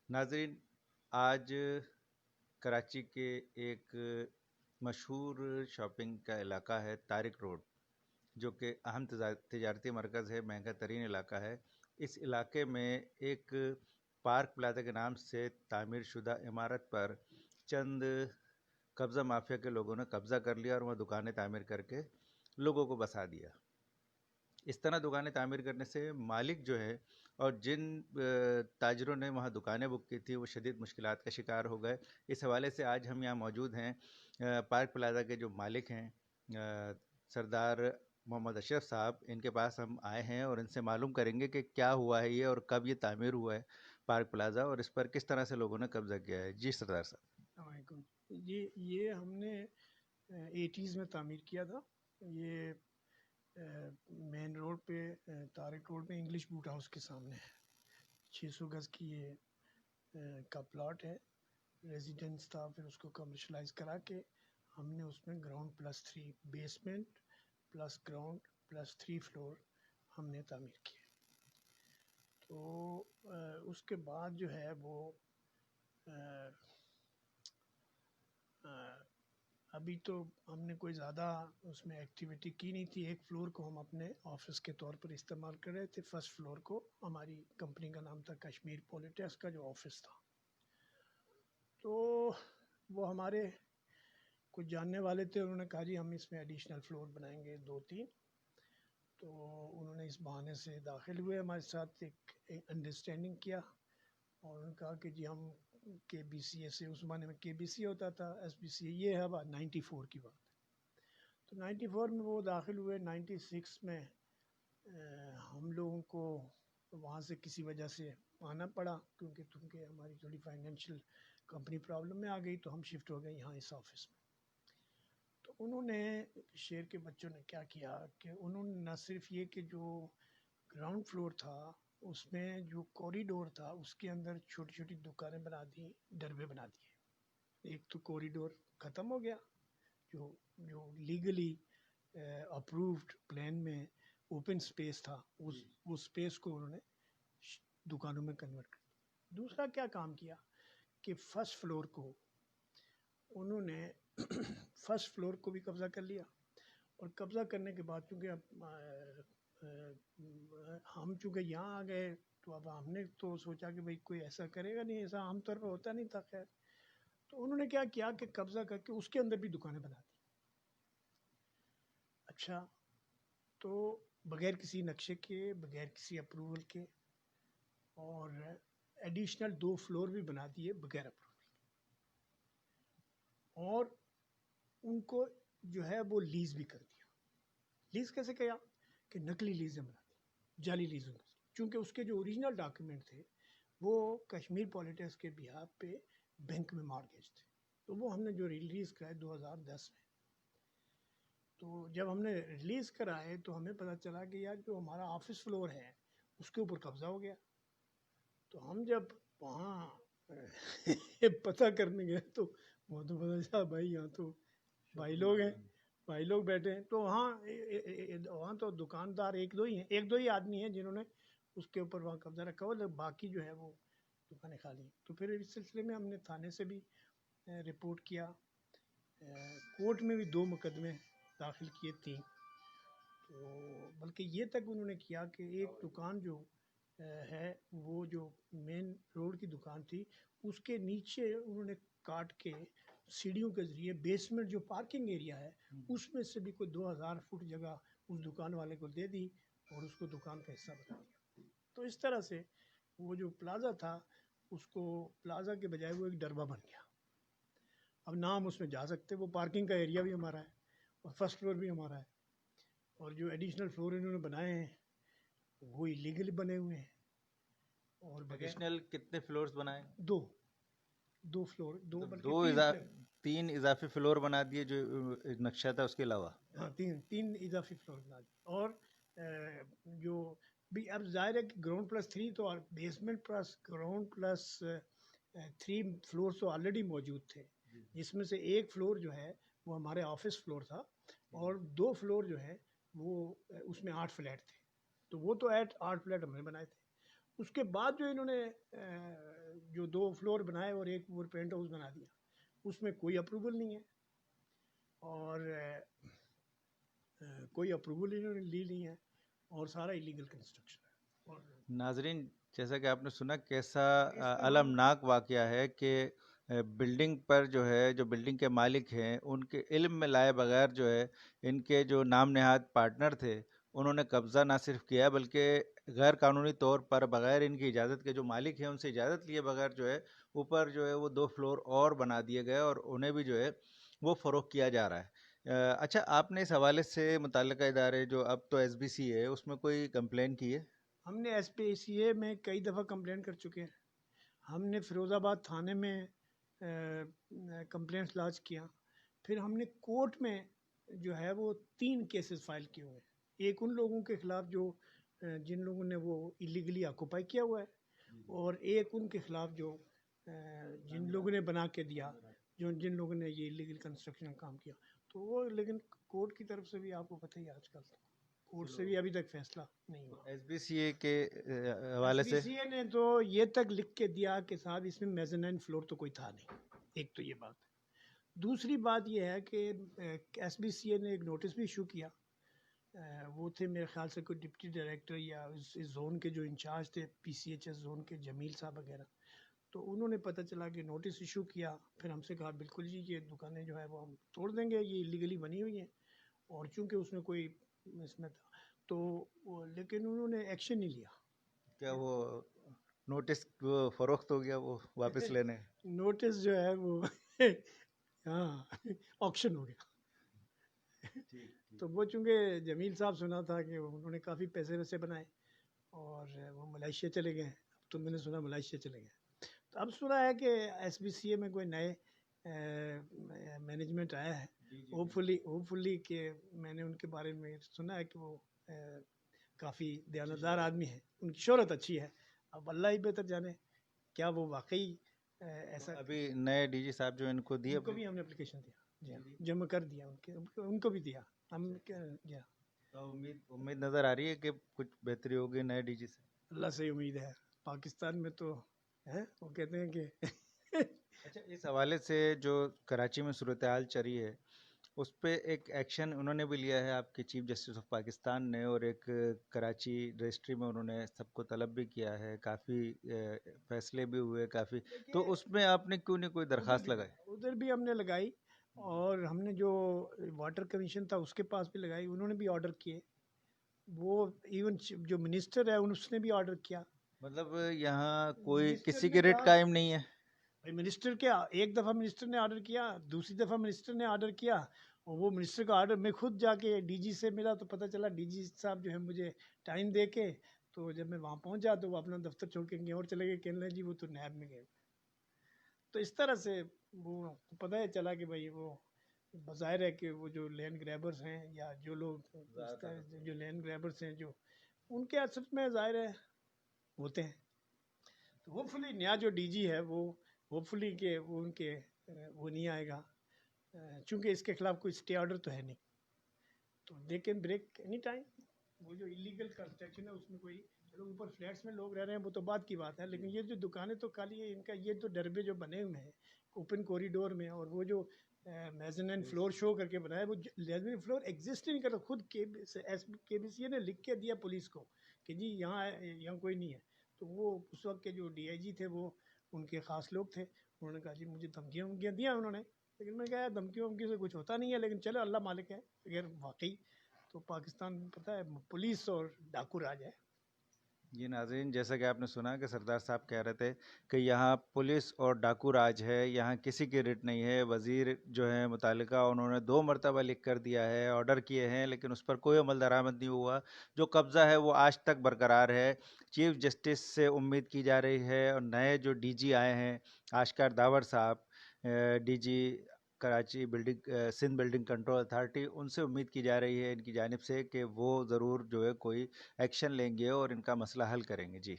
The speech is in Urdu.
ناظرین، آج کراچی کے ایک مشہور شاپنگ کا علاقہ ہے طارق روڈ، جو کہ اہم تجارتی مرکز ہے، مہنگا ترین علاقہ ہے۔ اس علاقے میں ایک پارک پلازا کے نام سے تعمیر شدہ عمارت پر چند قبضہ مافیا کے لوگوں نے قبضہ کر لیا اور وہاں دکانیں تعمیر کر کے لوگوں کو بسا دیا۔ اس طرح دکانیں تعمیر کرنے سے مالک جو ہے اور جن تاجروں نے وہاں دکانیں بک کی تھی وہ شدید مشکلات کا شکار ہو گئے۔ اس حوالے سے آج ہم یہاں موجود ہیں پارک پلازا کے جو مالک ہیں سردار محمد اشرف صاحب، ان کے پاس ہم آئے ہیں اور ان سے معلوم کریں گے کہ کیا ہوا ہے یہ اور کب یہ تعمیر ہوا ہے پارک پلازا، اور اس پر کس طرح سے لوگوں نے قبضہ کیا ہے۔ جی سردار صاحب۔ السلام علیکم جی، یہ ہم نے 80s میں تعمیر کیا تھا۔ یہ مین روڈ پہ طارق روڈ پہ انگلش بوٹ ہاؤس کے سامنے ہے۔ 600 گز کی یہ کا پلاٹ ہے، ریزیڈنس تھا، پھر اس کو کمرشلائز کرا کے ہم نے اس میں ground +3 basement plus ground plus 3 floor ہم نے تعمیر کیے۔ تو اس کے بعد جو ہے وہ ابھی تو ہم نے کوئی زیادہ اس میں ایکٹیویٹی کی نہیں تھی۔ ایک فلور کو ہم اپنے آفس کے طور پر استعمال کر رہے تھے، فرسٹ فلور کو ہماری کمپنی کا نام تھا کشمیر پولیٹیکس کا جو آفس تھا۔ تو وہ ہمارے کچھ جاننے والے تھے، انہوں نے کہا جی ہم اس میں ایڈیشنل فلور بنائیں گے 2-3۔ تو انہوں نے اس بہانے سے داخل ہوئے ہمارے ساتھ، ایک انڈرسٹینڈنگ کیا، اور انہوں نے کہا کہ جی ہم کے بی سی اے سے، اس زمانے میں کے بی سی ہوتا تھا، ایس بی سی اے، یہ ہے بات 94 کی بات ہے۔ تو 94 میں وہ داخل ہوئے۔ 96 میں ہم لوگوں کو وہاں سے کسی وجہ سے آنا پڑا، کیونکہ ہماری تھوڑی فائنینشیل کمپنی پرابلم میں آ گئی، تو ہم شفٹ ہو گئے یہاں اس آفس میں۔ تو انہوں نے، شیر کے بچوں نے کیا کیا کہ انہوں نے نہ صرف یہ کہ جو گراؤنڈ فلور تھا اس میں جو کوریڈور تھا اس کے اندر چھوٹی چھوٹی دکانیں بنا دی، ڈربے بنا دیے۔ ایک تو کوریڈور ختم ہو گیا، جو لیگلی اپرووڈ پلان میں اوپن سپیس تھا، اس سپیس کو انہوں نے دکانوں میں کنورٹ کر دیا۔ دوسرا کیا کام کیا کہ فرسٹ فلور کو انہوں نے فرسٹ فلور کو بھی قبضہ کر لیا، اور قبضہ کرنے کے بعد چونکہ اب ہم چونکہ یہاں آ گئے تو اب ہم نے تو سوچا کہ بھئی کوئی ایسا کرے گا نہیں، ایسا عام طور پہ ہوتا نہیں تھا۔ خیر، تو انہوں نے کیا کیا کہ قبضہ کر کے اس کے اندر بھی دکانیں بنا دی۔ اچھا، تو بغیر کسی نقشے کے، بغیر کسی اپروول کے، اور ایڈیشنل 2 فلور بھی بنا دیے بغیر اپروول کے، اور ان کو جو ہے وہ لیز بھی کر دیا۔ لیز کیسے کیا کہ نقلی لیزیں بنا دی، جعلی لیزوں کے، چونکہ اس کے جو اوریجنل ڈاکیومنٹ تھے وہ کشمیر پولیٹکس کے بہاف پہ بینک میں مارگیج تھے۔ تو وہ ہم نے جو ریلیز کرائے 2010 میں، تو جب ہم نے ریلیز کرائے تو ہمیں پتہ چلا کہ یار جو ہمارا آفس فلور ہے اس کے اوپر قبضہ ہو گیا۔ تو ہم جب وہاں پتہ کرنے گئے تو وہ تو پتہ چلا بھائی یہاں تو بھائی لوگ ہیں، بھائی لوگ بیٹھے ہیں۔ تو وہاں تو دکاندار ایک دو ہی آدمی ہیں جنہوں نے اس کے اوپر وہاں قبضہ رکھا ہوا، باقی جو ہے وہ دکانیں خالی ہیں۔ تو پھر اس سلسلے میں ہم نے تھانے سے بھی رپورٹ کیا، کورٹ میں بھی 2 مقدمے داخل کیے 3۔ تو بلکہ یہ تک انہوں نے کیا کہ ایک دکان جو ہے وہ جو مین روڈ کی دکان تھی اس کے نیچے انہوں نے کاٹ کے سیڑھیوں کے ذریعے بیسمنٹ جو پارکنگ ایریا ہے اس میں سے بھی کوئی 2000 فٹ جگہ اس دکان والے کو دے دی اور اس کو دکان کا حصہ بنا دیا۔ تو اس طرح سے وہ جو پلازا تھا اس کو پلازا کے بجائے وہ ایک ڈربہ بن گیا۔ اب نہ ہم اس میں جا سکتے، وہ پارکنگ کا ایریا بھی ہمارا ہے اور فرسٹ فلور بھی ہمارا ہے، اور جو ایڈیشنل فلور انہوں نے بنائے ہیں وہ ایلیگل بنے ہوئے ہیں۔ اور ایڈیشنل کتنے فلورز بنائے؟ 2 فلور، مطلب 3 اضافی فلور بنا دیے جو نقشہ تھا اس کے علاوہ۔ ہاں، 3 اضافی فلور بنا دیے، اور جو بھی اب ظاہر ہے کہ گراؤنڈ +3 تو basement plus ground plus 3 floor تو آلریڈی موجود تھے، جس میں سے ایک فلور جو ہے وہ ہمارے آفس فلور تھا، اور 2 فلور جو ہے وہ اس میں 8 فلیٹ تھے، تو وہ تو 8 فلیٹ ہم نے بنائے تھے۔ اس کے بعد جو انہوں نے جو 2 فلور بنائے اور ایک وہ پینٹ ہاؤس بنا دیا، اس میں کوئی اپروول نہیں ہے، اور کوئی اپروول انہوں نے لی نہیں ہے، اور سارا ایلیگل کنسٹرکشن ہے۔ اور ناظرین، جیسا کہ آپ نے سنا کیسا المناک واقعہ ہے کہ بلڈنگ پر جو ہے، جو بلڈنگ کے مالک ہیں، ان کے علم میں لائے بغیر جو ہے ان کے جو نام نہاد پارٹنر تھے انہوں نے قبضہ نہ صرف کیا بلکہ غیر قانونی طور پر بغیر ان کی اجازت کے، جو مالک ہیں ان سے اجازت لیے بغیر جو ہے اوپر جو ہے وہ 2 فلور اور بنا دیے گئے اور انہیں بھی جو ہے وہ فروخت کیا جا رہا ہے۔ اچھا، آپ نے اس حوالے سے متعلقہ ادارے جو اب تو ایس بی سی ہے اس میں کوئی کمپلین کی ہے؟ ہم نے ایس پی سی اے میں کئی دفعہ کمپلین کر چکے ہیں، ہم نے فیروز آباد تھانے میں کمپلینٹس لاج کیا، پھر ہم نے کورٹ میں جو ہے وہ 3 کیسز فائل کیے ہوئے ہیں، ایک ان لوگوں کے خلاف جو جن لوگوں نے وہ ایلیگلی آکوپائی کیا ہوا ہے، اور ایک ان کے خلاف جو جن لوگوں نے بنا کے دیا، جن لوگوں نے یہ ایلیگل کنسٹرکشن کام کیا، تو وہ لیکن کورٹ کی طرف سے بھی آپ کو پتہ ہی آج کل کورٹ سے بھی ابھی تک فیصلہ نہیں ہوا۔ ایس بی سی اے کے ایس حوالے بی سے سی اے نے تو یہ تک لکھ کے دیا کہ صاحب اس میں میزنائن فلور تو کوئی تھا نہیں، ایک تو یہ بات ہے۔ دوسری بات یہ ہے کہ ایس بی سی اے نے ایک نوٹس بھی ایشو کیا، وہ تھے میرے خیال سے کوئی ڈپٹی ڈائریکٹر یا اس زون کے جو انچارج تھے پی سی ایچ ایس زون کے، جمیل صاحب وغیرہ، تو انہوں نے پتہ چلا کہ نوٹس ایشو کیا، پھر ہم سے کہا بالکل جی یہ دکانیں جو ہے وہ ہم توڑ دیں گے، یہ لیگلی بنی ہوئی ہیں، اور چونکہ اس میں کوئی اس میں تھا تو لیکن انہوں نے ایکشن نہیں لیا۔ کیا وہ نوٹس وہ فروخت ہو گیا، وہ واپس لینے؟ نوٹس جو ہے وہ ہاں آکشن ہو گیا۔ تو وہ چونکہ جمیل صاحب سنا تھا کہ انہوں نے کافی پیسے ویسے بنائے اور وہ ملائیشیا چلے گئے، اب تو میں نے سنا ملائیشیا چلے گئے، تو اب سنا ہے کہ ایس بی سی اے میں کوئی نئے مینجمنٹ آیا ہے، ہوپ فلی کہ میں نے ان کے بارے میں سنا ہے کہ وہ کافی دیانتدار آدمی ہیں، ان کی شہرت اچھی ہے، اب اللہ ہی بہتر جانے کیا وہ واقعی ایسا۔ ابھی نئے ڈی جی صاحب جو ان کو دیے، ان کو بھی ہم نے اپلیکیشن دیا، جی ہاں جمع کر دیا، ان کو بھی دیا ہم، جی ہاں امید نظر آ رہی ہے کہ کچھ بہتری ہوگی نئے ڈی جی سے؟ اللہ سے امید ہے، پاکستان میں تو ہے، وہ کہتے ہیں کہ اچھا، اس حوالے سے جو کراچی میں صورتحال چلی ہے اس پہ ایک ایکشن انہوں نے بھی لیا ہے آپ کے چیف جسٹس آف پاکستان نے، اور ایک کراچی رجسٹری میں انہوں نے سب کو طلب بھی کیا ہے، کافی فیصلے بھی ہوئے کافی، تو اس میں آپ نے کیوں نہیں کوئی درخواست لگائی؟ ادھر بھی ہم نے لگائی، اور ہم نے جو واٹر کمیشن تھا اس کے پاس بھی لگائی، انہوں نے بھی آرڈر کیے، وہ ایون جو منسٹر ہے اس نے بھی آرڈر کیا۔ مطلب یہاں کوئی منسٹر کسی نے کی ریٹ کہا قائم نہیں ہے؟ منسٹر کیا، ایک دفعہ منسٹر نے آرڈر کیا، دوسری دفعہ منسٹر نے آرڈر کیا، اور وہ منسٹر کا آرڈر میں خود جا کے ڈی جی سے ملا تو پتہ چلا ڈی جی صاحب جو ہے مجھے ٹائم دے کے، تو جب میں وہاں پہنچا تو وہ اپنا دفتر چھوڑ کے کہیں اور چلے گئے، کہنے لگے جی وہ تو نیب میں گئے۔ تو اس طرح سے وہ پتہ ہے چلا کہ بھائی وہ بظاہر ہے کہ وہ جو لینڈ گریبرز ہیں یا جو لوگ جو لینڈ گریبرز ہیں جو ان کے اثر میں ظاہر ہے ہوتے ہیں، تو ہوپ فلی نیا جو ڈی جی ہے وہ ہوپ فلی کہ وہ ان کے وہ نہیں آئے گا، چونکہ اس کے خلاف کوئی اسٹے آرڈر تو ہے نہیں، تو they can break any time. وہ جو ایلیگل کنسٹرکشن ہے اس میں کوئی، چلو اوپر فلیٹس میں لوگ رہ رہے ہیں وہ تو بات کی بات ہے، لیکن یہ جو دکانیں تو خالی ہے، ان کا یہ تو ڈربے جو بنے ہوئے ہیں اوپن کوریڈور میں، اور وہ جو میزنائن فلور شو کر کے بنایا، وہ میزنائن فلور ایگزسٹ نہیں کرتا، خود کے بی سی اے نے لکھ کے دیا پولیس کو کہ جی یہاں کوئی نہیں ہے، تو وہ اس وقت کے جو ڈی آئی جی تھے وہ ان کے خاص لوگ تھے، انہوں نے کہا جی مجھے دھمکیاں دیا انہوں نے، لیکن میں کہا دھمکیوں سے کچھ ہوتا نہیں ہے، لیکن چلو اللہ مالک ہے، اگر واقعی تو پاکستان میں پتہ ہے پولیس اور ڈاکو راج ہے۔ جی ناظرین، جیسا کہ آپ نے سنا کہ سردار صاحب کہہ رہے تھے کہ یہاں پولیس اور ڈاکو راج ہے، یہاں کسی کی ریٹ نہیں ہے، وزیر جو ہے متعلقہ انہوں نے 2 مرتبہ لکھ کر دیا ہے، آرڈر کیے ہیں، لیکن اس پر کوئی عمل درآمد نہیں ہوا، جو قبضہ ہے وہ آج تک برقرار ہے۔ چیف جسٹس سے امید کی جا رہی ہے، اور نئے جو ڈی جی آئے ہیں آشکار داور صاحب، D G Karachi Sindh building control authority, ان سے امید کی جا رہی ہے ان کی جانب سے کہ وہ ضرور جو ہے کوئی ایکشن لیں گے اور ان کا مسئلہ حل کریں گے۔ جی